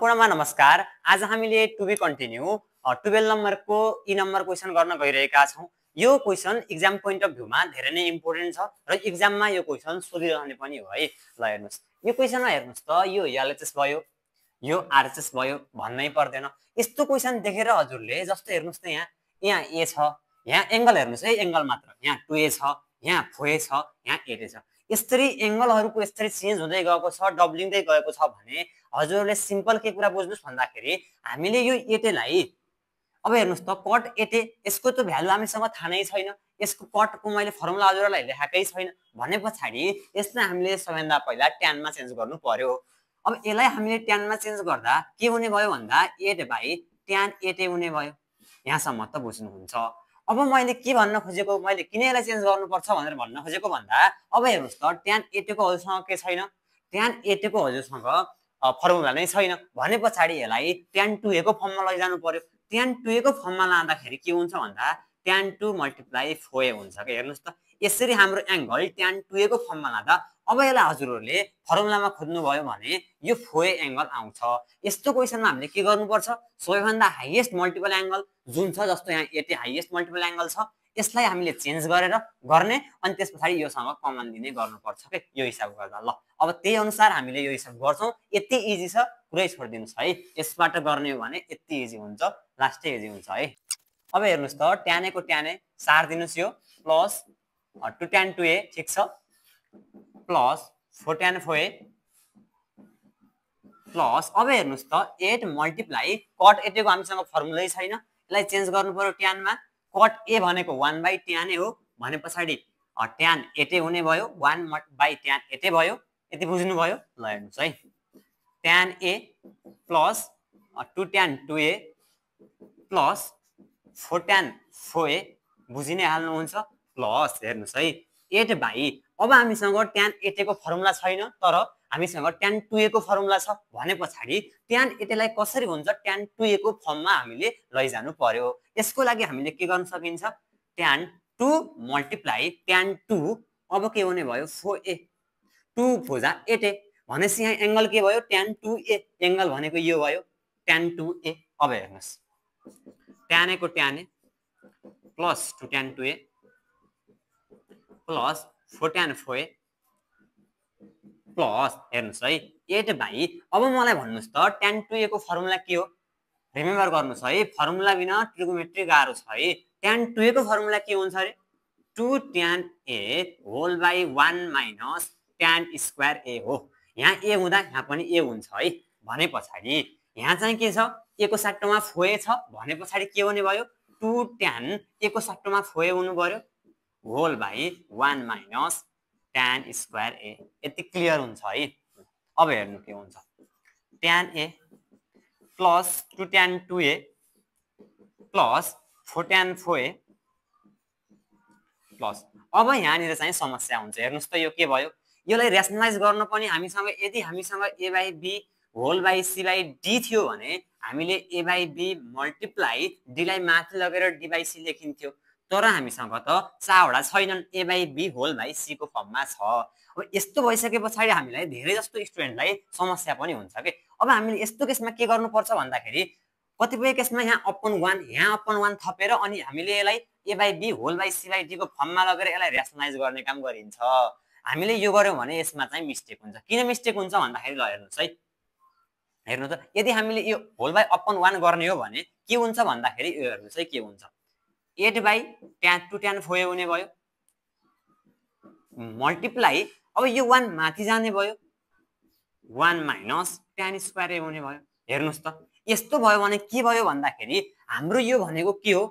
सम्पूर्णमा नमस्कार। आज हामीले टु बी कन्टिन्यू 12 नम्बरको ई नम्बर क्वेशन गर्न गइरहेका छौं। यो क्वेशन एक्जाम पोइन्ट अफ भ्यूमा धेरै नै इम्पोर्टेन्ट छ र एक्जाममा यो क्वेशन सोधिरहने पनि हो है। ल हेर्नुस्, यो क्वेशनमा हेर्नुस् त यो एलएचएस भयो, यो आरएचएस भयो भन्नै पर्दैन। यस्तो क्वेशन देखेर हजुरले जस्तो हेर्नुस् त यहाँ ए छ, यहाँ एंगल हेर्नुस् है, एंगल मात्र यहाँ 2a छ, यहाँ 4a छ, यहाँ 8a छ। यसरी एंगलहरुको यसरी चेन्ज हुँदै गएको छ, डब्लिँदै गएको छ भने हजुरले सिम्पल के कुरा बुझ्नुस् भन्दाखेरि हामीले यो 8a लाई अब हेर्नुस् त कट 8a यसको त भ्यालु हामीसँग थाहा नै छैन, यसको कटको मैले फर्मुला हजुरलाई लेखाकै छैन भनेपछि यसलाई हामीले सबैभन्दा पहिला tan मा चेन्ज गर्नु पर्यो। अब यसलाई हामीले tan मा चेन्ज गर्दा के हुने भयो भन्दा 8/tan 8a हुने भयो। यहाँसम्म त बुझ्नुहुन्छ। अब मैले के भन्न खोजेको, मैले किन यसलाई चेन्ज गर्नुपर्छ भनेर भन्न खोजेको भन्दा अब हेर्नुस् त tan 8a को हजुरसँग के छैन, tan 8a को हजुरसँग फर्मुला नै छैन भनेपछि यसलाई tan 2a को फर्ममा लैजानु पर्यो। tan 2a को फर्ममा लाँदाखेरि के हुन्छ भन्दा tan 2 × 4a हुन्छ के। हेर्नुस् त यसरी हाम्रो एंगल tan 2a को फर्ममा लाँदा अब यसलाई हजुरहरुले फर्मुलामा खोज्नु भयो भने यो 4a एंगल आउँछ। यस्तो क्वेशनमा हामीले के गर्नुपर्छ, सबैभन्दा हाईएस्ट मल्टिपल एंगल जुन छ, जस्तो यहाँ 8a हाईएस्ट मल्टिपल एंगल छ, यसलाई हामीले चेन्ज गरेर गर्ने अनि त्यसपछि योसँग कमन दिने गर्नुपर्छ के, यो हिसाब गर्दा। ल अब त्यही अनुसार हामीले यो हिसाब गर्छौं। यति इजी छ, पुरै छोड्दिनुस् है। यसबाट गर्ने हो भने यति इजी हुन्छ, लास्टै इजी हुन्छ है। अब हेर्नुस् त tan a को tan a सार दिनुस् यो प्लस 2 tan 2a ठीक छ प्लस 4 tan 4a प्लस अब हेर्नुस् त 8 मल्टिप्लाई कट 8 को हामीसँग फर्मुलै छैन, यसलाई चेन्ज गर्नु पर्यो tan मा। कट a भनेको 1/tan a हो भनेपछि tan 8a हुने भयो, 1/tan 8a भयो। यति बुझ्नु भयो। ल हेर्नुस् है, tan a plus 2 tan 2a plus 4 tan 4a बुझि नै हाल्नुहुन्छ प्लस हेर्नुस् है 8/, अब हामीसँग tan 8a को फर्मुला छैन तर हामीसँग tan 2a को फर्मुला छ भनेपछि tan 8a लाई कसरी हुन्छ tan 2a को फर्ममा हामीले लैजानु पर्यो। यसको लागि हामीले के गर्न सकिन्छ, tan 2 × tan 2 अब के हुने भयो 4a, 2 भुजा 8a भनेपछि यहाँ एंगल के भयो tan 2a, एंगल भनेको यो भयो tan 2a। अब हेर्नुस् tan a को tan a plus 2 tan 2a plus 4 tan 4a plus हेर्नुस् है 8/, अब मलाई भन्नुस् त tan 2a को फर्मुला के हो, रिमेम्बर गर्नुस् है, फर्मुला बिना ट्रिगोमेट्री गाह्रो छ है। tan 2a को फर्मुला के हुन्छ रे, 2 tan a whole by 1 - tan square a हो। यहाँ a हुँदा यहाँ पनि a हुन्छ है भनेपछि यहाँ चाहिँ के छ, a को सट्टामा 4a छ भनेपछि के हुने भयो 2 tan a को सट्टामा 4a हुनु पर्यो whole by 1 - tan square a। यति क्लियर हुन्छ है। अब हेर्नु के हुन्छ, tan a plus 2 tan 2a plus 4 tan 4a plus अब यहाँनिर चाहिँ समस्या हुन्छ। हेर्नुस् त यो के भयो, यसलाई रेशनलाइज गर्न पनि हामीसँग यदि हामीसँग a/b होल बाइ c/d थियो भने हामीले a/b मल्टिप्लाई d लाई माथि लगेर d/c लेखिन्थ्यो, तर हामीसँग त 4 वटा छैनन्, a/b होल बाइ c को फर्ममा छ। अब यस्तो भइसकेपछि हामीलाई धेरै जस्तो स्टुडेन्टलाई समस्या पनि हुन्छ के। अब हामीले यस्तो केसमा के गर्नुपर्छ भन्दाखेरि कतिपय केसमा यहाँ अपन 1 थपेर अनि हामीले यसलाई a/b होल बाइ c/d को फर्ममा लगेर यसलाई रेशनलाइज गर्ने काम गरिन्छ। हामीले यो गर्यौं भने यसमा चाहिँ मिस्टेक हुन्छ। किन मिस्टेक हुन्छ भन्दाखेरि ल हेर्नुस् है, हेर्नु त यदि हामीले यो होल बाइ अपन 1 गर्ने हो भने के हुन्छ भन्दाखेरि यो हेर्नुस् है के हुन्छ, 8/tan 2 tan 4a हुने भयो मल्टिप्लाई अब यो 1 माथि जाने भयो 1 - tan स्क्वायर a हुने भयो। हेर्नुस् त यस्तो भयो भने के भयो भन्दाखेरि हाम्रो यो भनेको के हो,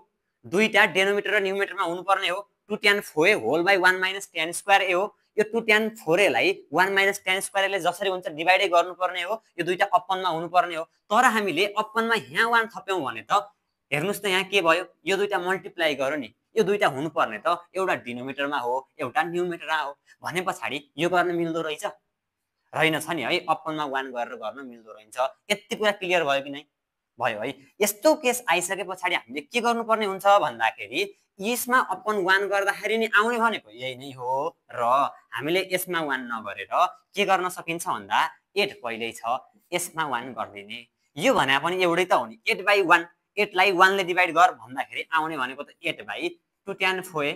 दुईटा डेनोमिनेटर र न्युमरेटरमा हुनुपर्ने हो। 2 tan 4a whole by 1 - tan square a हो। यो 2 tan 4a लाई 1 - tan स्क्वायर a ले जसरी हुन्छ डिभाइडै गर्नुपर्ने हो, यो दुईटा अपनमा हुनुपर्ने हो। तर हामीले अपनमा यहाँ 1 थप्यौं भने त हेर्नुस् त यहाँ के भयो, यो दुईटा मल्टिप्लाई गर्यो नि, यो दुईटा हुनुपर्ने त एउटा डिनोमिनेटरमा हो एउटा न्युमरेटरमा हो भनेपछि यो गर्न मिल्दो रहेछ, रहेनछ नि है। अपनमा 1 गरेर गर्न मिल्दो रहेछ। यति कुरा क्लियर भयो कि नै, भयो है। यस्तो केस आइसकेपछि हामीले के गर्नुपर्ने हुन्छ भन्दाखेरि यसमा अपन 1 गर्दाखेरि नि आउने भनेको यही नै हो र हामीले यसमा 1 नगरेर के गर्न सकिन्छ भन्दा 8 पहिल्यै छ, यसमा 1 गर्दिने, यो भने पनि एउटै त हो नि 8/1 8 लाई 1 ले डिवाइड गर भन्दाखेरि आउने भनेको त 8/2 tan फोए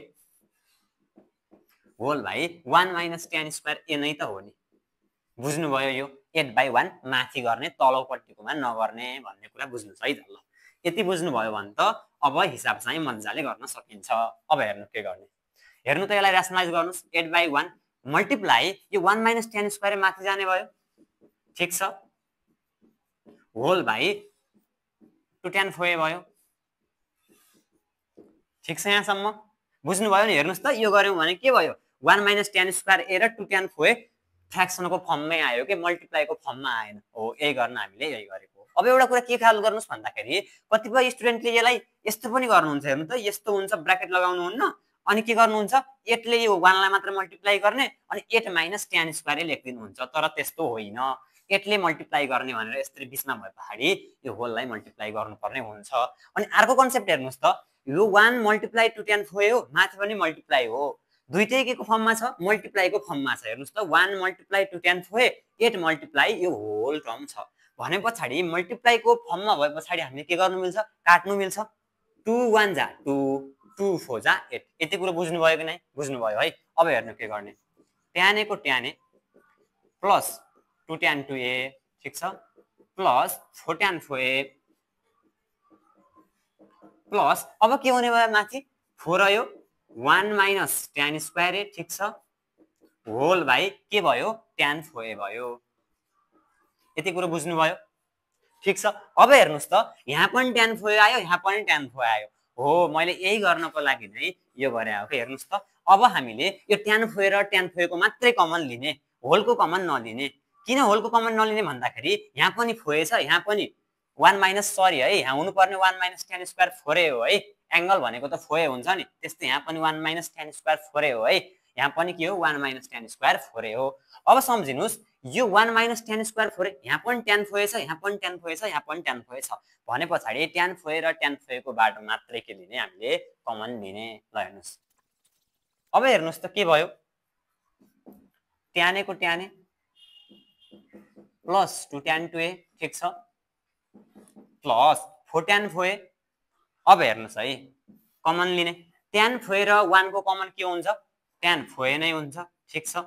होल भाइ 1 - tan स्क्वायर ए नै त हो नि बुझ्नुभयो यो 8/1 माथि गर्ने तलपट्टिकोमा नगर्ने भन्ने कुरा बुझ्नु छ है त ल यति बुझ्नुभयो भने त अब हिसाब चाहिँ मजाले गर्न सकिन्छ अब हेर्नु के गर्ने हेर्नु त यसलाई र्यासनलाइज गर्नुस् 8/1 मल्टिप्लाई यो 1 - tan स्क्वायर माथि जाने भयो ठीक छ होल भाइ 2 tan फोए भयो ठीक छ यहाँसम्म बुझ्नुभयो नि हेर्नुस् त यो गर्यौं भने के भयो 1 - tan स्क्वायर ए र 2 tan फोए फ्र्याक्सनको फर्ममै आयो के मल्टिप्लाईको फर्ममा आएन हो यही गर्न हामीले यही गरेको अब एउटा कुरा के ख्याल गर्नुस् भन्दाखेरि कतिपय स्टुडेन्टले यसलाई यस्तो पनि गर्नुहुन्छ हेर्नु त यस्तो हुन्छ ब्र्याकेट लगाउनु हुन्न अनि के गर्नुहुन्छ 8 ले यो 1 लाई मात्र मल्टिप्लाई गर्ने अनि 8 - tan स्क्वायर लेख्दिनुहुन्छ तर त्यस्तो होइन 8 ले मल्टिप्लाई गर्ने भनेर यसरी बिचमा भएपछि यो होललाई मल्टिप्लाई गर्नुपर्ने हुन्छ अनि अर्को कन्सेप्ट हेर्नुस् त यो 1 मल्टिप्लाई 2 tan फोए हो माथि पनि मल्टिप्लाई हो दुईटै के को फर्ममा छ मल्टिप्लाईको फर्ममा छ हेर्नुस् त 1 मल्टिप्लाई 2 tan फोए 8 मल्टिप्लाई यो होल टर्म छ भने पछाडी मल्टिप्लाईको फर्ममा भए पछाडी हामीले के गर्नु मिल्छ काट्नु मिल्छ 2 1 जा 2 2 4 जा 8 यति कुरा बुझ्नुभयो कि नै बुझ्नुभयो है अब हेर्नु के गर्ने tan a को tan a plus 2 tan 2a ठीक छ प्लस 4 tan 4a प्लस अब के हुने भयो माथि 4 रह्यो 1 - tan स्क्वायर ए ठीक छ होल भाइ के भयो tan फोए भयो यति कुरा बुझ्नुभयो ठीक छ अब हेर्नुस् त यहाँ पनि tan फोए आयो यहाँ पनि tan फोए आयो हो मैले यही गर्नको लागि नै यो गरे हो के हेर्नुस् त अब हामीले यो tan फोए र tan फोए को मात्रै कमन लिने होलको कमन नलिने किन होलको कमन नलिने भन्दाखेरि यहाँ पनि फोए छ यहाँ पनि 1 सरी है यहाँ हुनुपर्ने 1 - tan स्क्वायर फोरे हो है एंगल भनेको त फोए हुन्छ नि त्यस्तै यहाँ पनि 1 - tan स्क्वायर फोरे हो है यहाँ पनि के हो 1 - tan स्क्वायर फोरे हो अब सम्झिनुस् यो 1 - tan स्क्वायर फोरे यहाँ पनि tan फोए छ यहाँ पनि tan फोए छ यहाँ पनि tan फोए छ भने पछाडी tan फोए र tan फोए को बाट मात्रै के लिने हामीले कमन लिने ल हेर्नुस् अब हेर्नुस् त के भयो tan a को tan a plus 2 tan 2a ठीक छ प्लस 4 tan फोए अब हेर्नुस् है कमन लिने tan फोए र 1 को कमन के हुन्छ tan फोए नै हुन्छ ठीक छ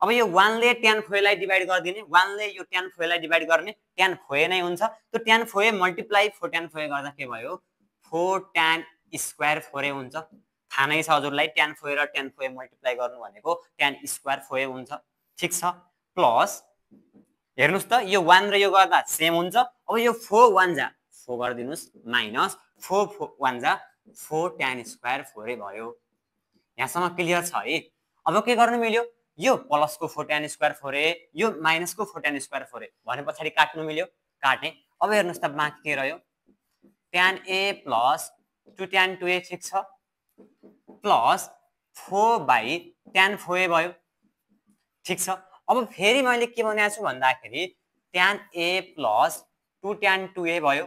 अब यो 1 ले tan फोए लाई डिवाइड गरिदिने 1 ले यो tan फोए लाई डिवाइड गर्ने tan फोए नै हुन्छ त्यो tan फोए मल्टिप्लाई 4 tan फोए गर्दा के भयो 4 tan स्क्वायर फोरे हुन्छ थाहा नै छ हजुरलाई tan फोए र tan फोए मल्टिप्लाई गर्नु भनेको tan स्क्वायर फोए हुन्छ ठीक छ प्लस हेर्नुस् त यो 1 र यो गर्दा सेम हुन्छ अब यो 4 1 जा 4 गर्दिनुस् माइनस 4 1 जा 4 tan स्क्वायर फोरे भयो यहाँसम्म क्लियर छ है अब के गर्नु मिल्यो यो प्लस को 4 tan स्क्वायर फोरे यो माइनस को 4 tan स्क्वायर फोरे भने पछाडी काट्नु मिल्यो काटे अब हेर्नुस् त बाँकी के रह्यो tan a plus 2 tan 2a ठीक छ प्लस 4/tan फोए भयो ठीक छ अब फेरि मैले के भनेको छु भन्दाखेरि tan a plus 2 tan 2a भयो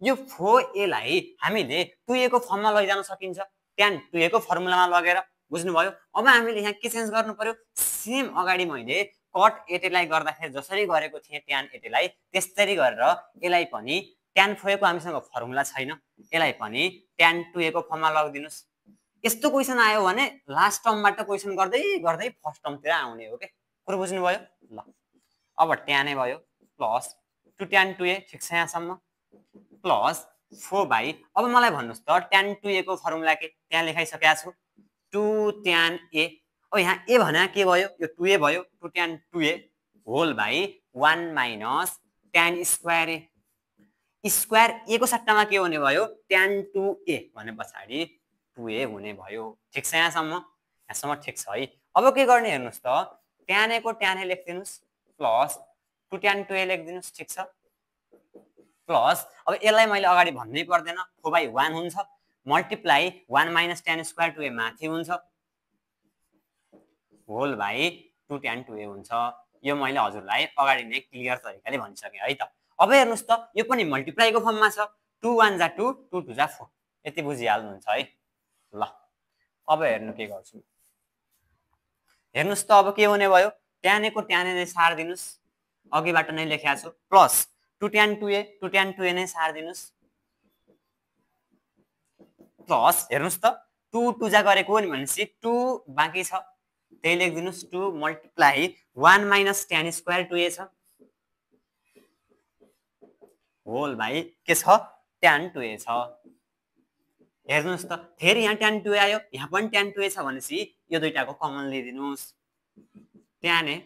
यो 4a लाई हामीले 2a को फर्ममा लैजान सकिन्छ tan 2a को फर्मुलामा लगेर बुझ्नुभयो अब हामीले यहाँ के चेन्ज गर्नु पर्यो सेम अगाडि मैले कट 8a लाई गर्दाखेरि जसरी गरेको थिए tan 8a लाई त्यस्तरी गरेर यसलाई पनि tan फोए को हामीसँग फर्मुला छैन यसलाई पनि tan 2a को फर्ममा लगिदिनुस् यस्तो क्वेशन आयो भने लास्ट टर्मबाट क्वेशन गर्दै गर्दै फर्स्ट टर्मतिर आउने हो के कुरा बुझ्नुभयो ल अब tan a भयो प्लस 2 tan 2a ठीक छ यहाँसम्म प्लस 4 अब मलाई भन्नुस् त tan 2a को फर्मुला के त्यहाँ लेखाइसकेको छु 2 tan a अब यहाँ a भने के भयो यो 2a भयो 2 tan 2a होल भाइ 1 minus tan square a square a को सट्टामा के हुने भयो tan 2a भने पछाडी 2a हुने भयो ठीक छ यहाँसम्म ठीक छ है अब के गर्ने हेर्नुस् त tan a को tan a लेख्दिनुस् प्लस 2 tan 2a लेख्दिनुस् ठीक छ प्लस अब यसलाई मैले अगाडि भन्नै पर्दैन 4/1 हुन्छ मल्टिप्लाई 1 - tan स्क्वायर 2a माथि हुन्छ होल भाइ 2 tan 2a हुन्छ यो मैले हजुरलाई अगाडि नै क्लियर तरिकाले भनिसके है त अब हेर्नुस् त यो पनि मल्टिप्लाईको फर्ममा छ 2 1 जा 2 2 2 जा 4 यति बुझिहाल्नुहुन्छ है ल अब हेर्नु के गर्छु हेर्नुस् त अब के हुने भयो tan a को tan a नै सार्दिनुस् अघिबाट नै लेखेको छु plus 2 tan 2a 2 tan 2a नै सार्दिनुस् प्लस हेर्नुस् त 2 2 जा गरेको हो नि भनेपछि 2 बाँकी छ त्यही लेखिदिनुस् 2 multiply 1 minus tan square 2a छ होल भाइ के छ tan 2a छ हेर्नुस् त फेरि यहाँ tan 2a आयो यहाँ पनि tan 2a छ भनेपछि यो दुईटाको कमन लिदिनुस् tan a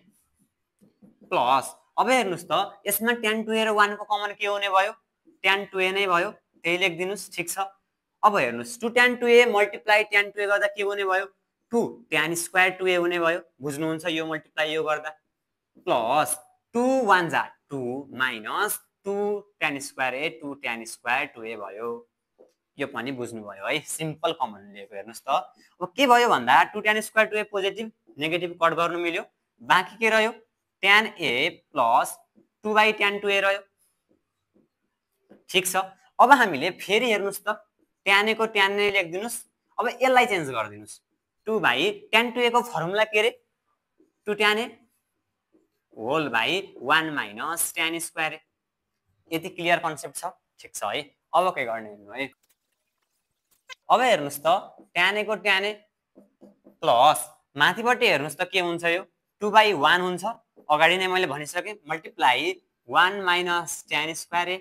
प्लस अब हेर्नुस् त यसमा tan 2a र 1 को कमन के हुने भयो tan 2a नै भयो त्यही लेखिदिनुस् ठीक छ अब हेर्नुस् 2 tan 2a multiply tan 2a गर्दा के हुने भयो 2 tan स्क्वायर 2a हुने भयो बुझ्नुहुन्छ यो मल्टिप्लाई यो गर्दा प्लस 2 1 जा 2 minus 2 tan square a 2 tan square 2a भयो यो पनि बुझ्नु भयो है सिम्पल कमन लिएको हेर्नुस् त अब के भयो भन्दा 2 tan square 2a positive negative cut गर्नु मिल्यो बाँकी के रह्यो tan a plus 2 by tan 2a रह्यो ठीक छ अब हामीले फेरि हेर्नुस् त tan a को tan नै लेखिदिनुस् अब यसलाई चेन्ज गरिदिनुस् 2 by tan 2a को फर्मुला के रे 2 tan a whole by 1 minus tan square a यति क्लियर कन्सेप्ट छ ठीक छ है अब के गर्ने हेर्नु है अब हेर्नुस् त tan a को tan a प्लस माथिपट्टि हेर्नुस् त के हुन्छ यो 2 by 1 हुन्छ अगाडि नै मैले भनिसके multiply 1 minus tan square a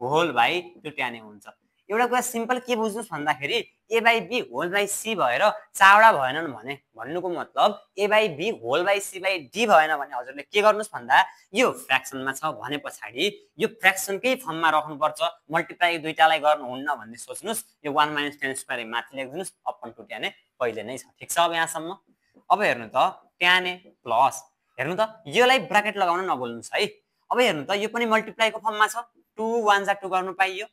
whole by 2 tan a हुन्छ एउटा कुरा सिम्पल के बुझ्नुस् भन्दाखेरि a by b whole by c भएर चारवटा भएनन् भने भन्नुको मतलब a by b whole by c by d भएन भने हजुरले के गर्नुस् भन्दा यो फ्र्याक्सनमा छ भने पछाडी यो फ्र्याक्सनकै फर्ममा राख्नु पर्छ मल्टिप्लाई दुईटालाई गर्नुहुन्न भन्ने सोच्नुस् यो 1 माइनस tan स्क्वायर a माथि लेख्दिनुस् अपन 2 tan a पहिले नै छ ठीक छ अब यहाँसम्म अब हेर्नु त tan a प्लस हेर्नु त योलाई ब्र्याकेट लगाउन नभुल्नुस् है अब हेर्नु त यो पनि मल्टिप्लाईको फर्ममा छ 2 1 जा 2 गर्नु पाइयो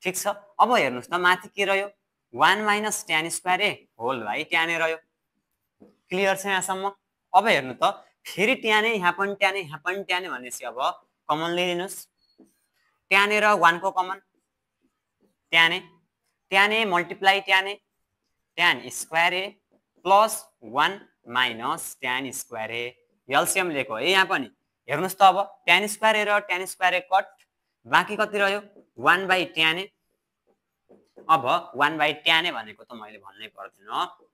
ठीक छ अब हेर्नुस् त माथि के रह्यो 1 minus tan square a whole by tan a रह्यो क्लियर छ यहाँसम्म अब हेर्नु त फेरि tan a यहाँ पनि tan a भनेपछि अब कमन लिदिनुस् tan a र 1 को common tan a multiply tan square a plus 1 minus tan square a LCM लिएको है यहाँ पनि हेर्नुस् त अब tan स्क्वायर a र tan स्क्वायर a कट बाँकी कति रह्यो 1 by tan a अब 1 by tan a भनेको त मैले भन्नै पर्दैन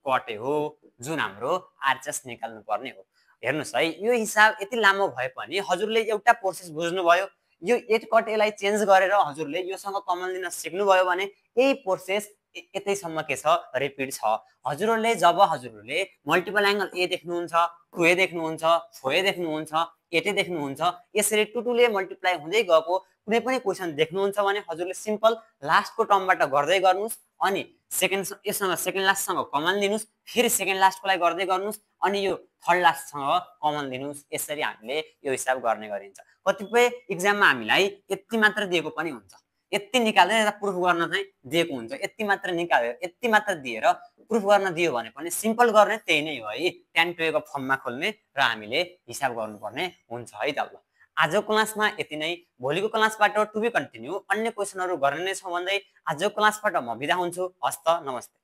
कटे हो जुन हाम्रो आरएचएस निकाल्नु पर्ने हो हेर्नुस् है यो हिसाब यति लामो भए पनि हजुरले एउटा प्रोसेस बुझ्नु भयो यो 8 कट a लाई चेन्ज गरेर हजुरले योसँग कमन लिन सिक्नु भयो भने यही प्रोसेस यतैसम्म के छ रिपिट छ हजुरले जब हजुरले मल्टिपल एंगल a देख्नुहुन्छ 2a देख्नुहुन्छ 4a देख्नुहुन्छ 8a देख्नुहुन्छ यसरी 2 ले मल्टिप्लाई हुँदै गएको कुनै पनि क्वेशन देख्नुहुन्छ भने हजुरले सिम्पल लास्टको टर्मबाट गर्दै गर्नुस् अनि सेकेन्ड यससँग सेकेन्ड लास्टसँग कमन लिनुस् फेरि सेकेन्ड लास्टकोलाई गर्दै गर्नुस् अनि यो थर्ड लास्टसँग कमन लिनुस् यसरी हामीले यो हिसाब गर्ने गरिन्छ कतिपय एक्जाममा हामीलाई यति मात्र दिएको पनि हुन्छ यति निकालेर प्रुफ गर्न चाहिँ दिएको हुन्छ यति मात्र निकालेर यति मात्र दिएर प्रुफ गर्न दियो भने पनि सिम्पल गर्ने त्यही नै हो है tan 2a को फर्ममा खोल्ने र हामीले हिसाब गर्नुपर्ने हुन्छ है त ल आजको क्लासमा यति नै भोलिको क्लासबाट टु बी कन्टिन्यू अन्य क्वेशनहरु गर्ने नै छ भन्दै आजको क्लासबाट म बिदा हुन्छु हस्त नमस्ते।